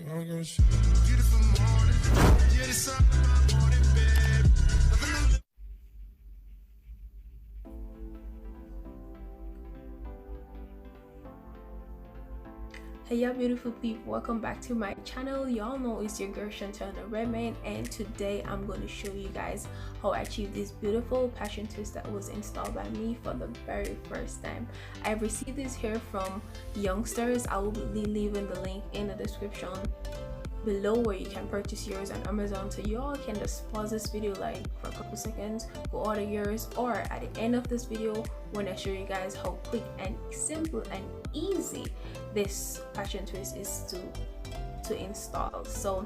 Beautiful morning, yeah, the sun morning, babe. Hey y'all beautiful people, welcome back to my channel. Y'all know it's your girl Shantana Redman, and today I'm going to show you guys how I achieved this beautiful passion twist that was installed by me for the very first time. I received this hair from Youngsters. I will be leaving the link in the description below where you can purchase yours on Amazon, so y'all can just pause this video like for a couple seconds, go order yours, or at the end of this video when I show you guys how quick and simple and easy this passion twist is to install. So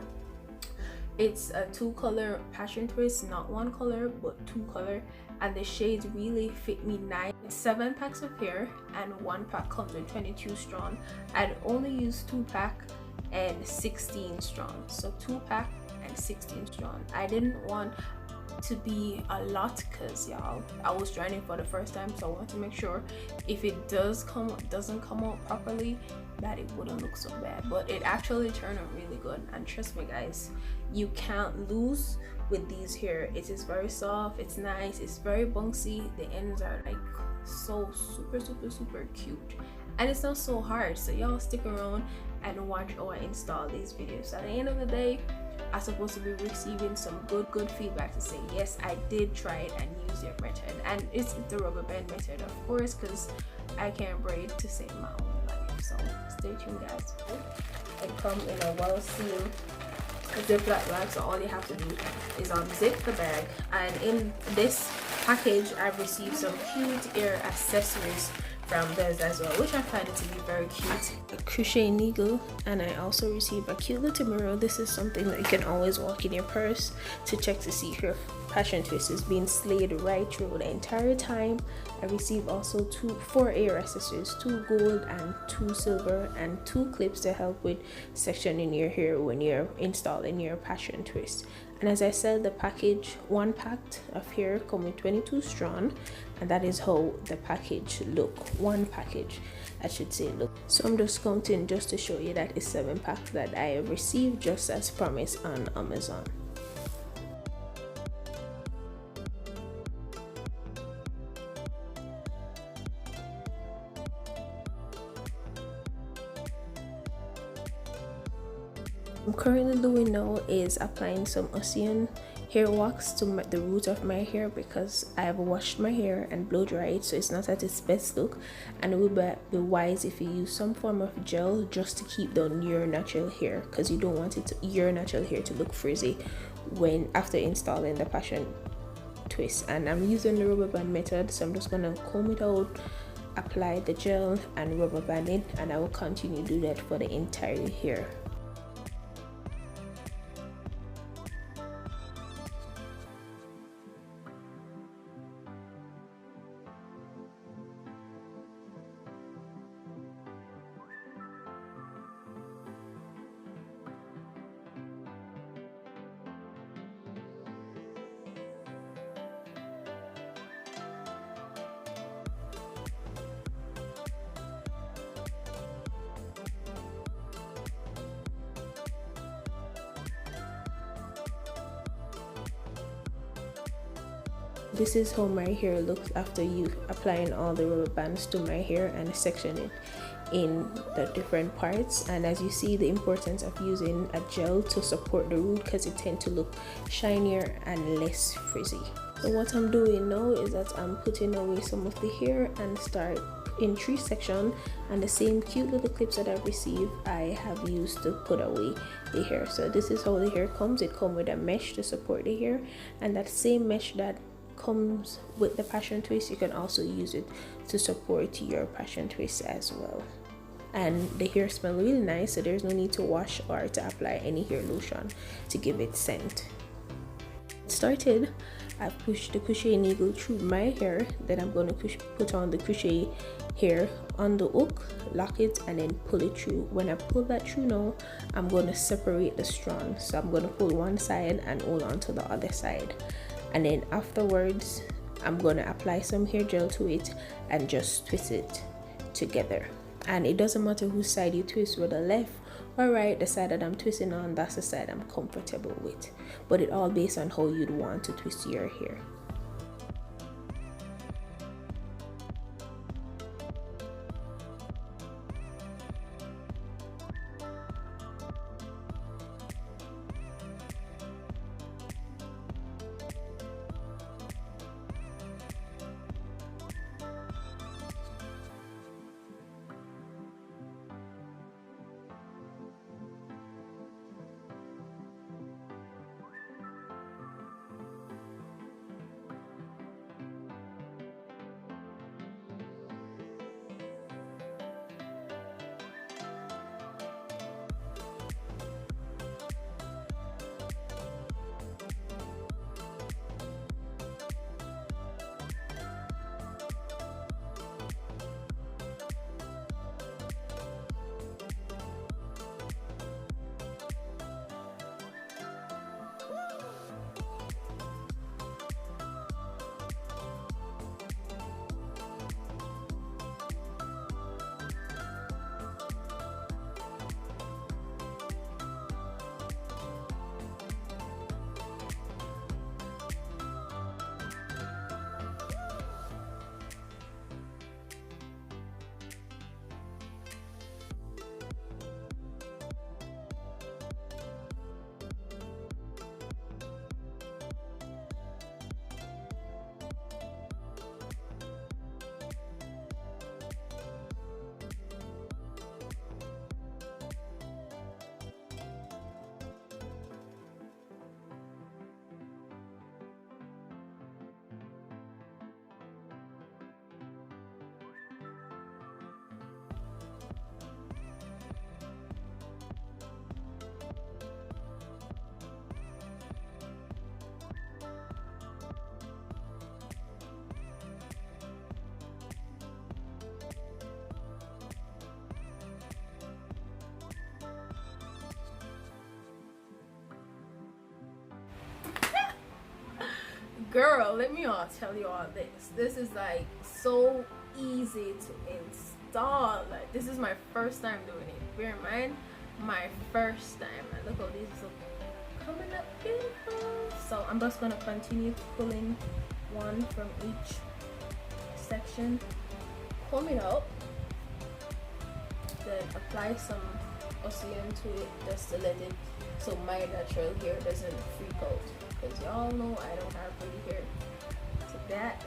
it's a 2-color passion twist, not 1 color but 2 color, and the shades really fit me nice. 7 packs of hair and 1 pack comes with 22 strand. I'd only use 2 pack and 16 strand, so 2 pack and 16 strand. I didn't want to be a lot because y'all, I was trying it for the first time, so I want to make sure if it doesn't come out properly that it wouldn't look so bad. But it actually turned out really good, and trust me guys, you can't lose with these hair. It is very soft, it's nice, it's very bouncy. The ends are like so super cute, and it's not so hard. So y'all stick around and watch how I install these videos. At the end of the day, I'm supposed to be receiving some good feedback to say yes, I did try it and use your method, and it's the rubber band method, of course, because I can't braid to save my own life. So stay tuned guys. It comes in a well sealed Ziploc bag, so all you have to do is unzip the bag, and in this package I've received some cute ear accessories from those as well, which I find it to be very cute. A crochet needle, and I also received a cute little mirror. This is something that you can always walk in your purse to check to see if your passion twist is being slayed right through the entire time. I received also 4 ear accessories, 2 gold and 2 silver, and 2 clips to help with sectioning your hair when you're installing your passion twist. And as I said, the package, 1 pack of hair come with 22 strand, and that is how the package look. 1 package, I should say, look. So I'm just counting just to show you that it's 7 packs that I have received just as promised on Amazon. I'm currently doing now is applying some Ocean hair wax to the root of my hair, because I have washed my hair and blow dried it, so it's not at its best look, and it would be wise if you use some form of gel just to keep down your natural hair, because you don't want your natural hair to look frizzy when after installing the passion twist. And I'm using the rubber band method, so I'm just gonna comb it out, apply the gel and rubber band it, and I will continue to do that for the entire hair. This is how my hair looks after you applying all the rubber bands to my hair and section it in the different parts. And as you see, the importance of using a gel to support the root, because it tends to look shinier and less frizzy. So what I'm doing now is that I'm putting away some of the hair and start in 3 sections, and the same cute little clips that I've received I have used to put away the hair. So this is how the hair comes. It comes with a mesh to support the hair, and that same mesh that comes with the passion twist, you can also use it to support your passion twist as well. And the hair smells really nice, so there's no need to wash or to apply any hair lotion to give it scent. Started, I've pushed the crochet needle through my hair, then I'm going to put on the crochet hair on the hook, lock it, and then pull it through. When I pull that through now, I'm going to separate the strand, so I'm going to pull one side and hold on to the other side, and then afterwards I'm going to apply some hair gel to it and just twist it together. And it doesn't matter whose side you twist, whether left Alright, the side that I'm twisting on, that's the side I'm comfortable with. But it all based on how you'd want to twist your hair. Girl, let me all tell you all this. This is like so easy to install. Like, this is my first time doing it. Bear in mind, my first time. And look how these are coming up beautiful. So I'm just gonna continue pulling one from each section, comb it out, then apply some ocean to it just to let it, so my natural hair doesn't freak out, because y'all know I don't have pretty hair. So that,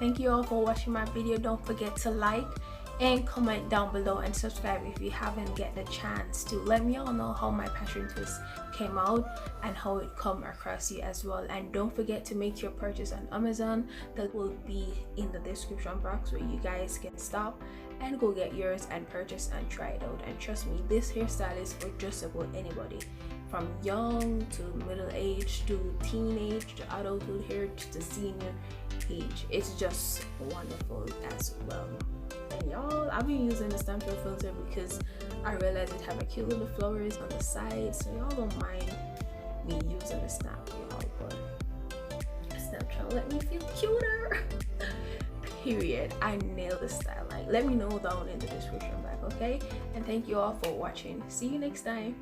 Thank you all for watching my video. Don't forget to like and comment down below and subscribe if you haven't get the chance to. Let me all know how my passion twist came out and how it come across you as well. And don't forget to make your purchase on Amazon. That will be in the description box where you guys can stop and go get yours and purchase and try it out. And trust me, this hairstyle is for just about anybody, from young to middle age to teenage to adulthood hair to senior age. It's just wonderful as well. And y'all, I've been using the stamp filter because I realized it have a cute little flowers on the side, so y'all don't mind me using the snap, y'all, but snap trying to let me feel cuter. Period. I nailed the style. Like, let me know down in the description box, okay? And thank you all for watching. See you next time.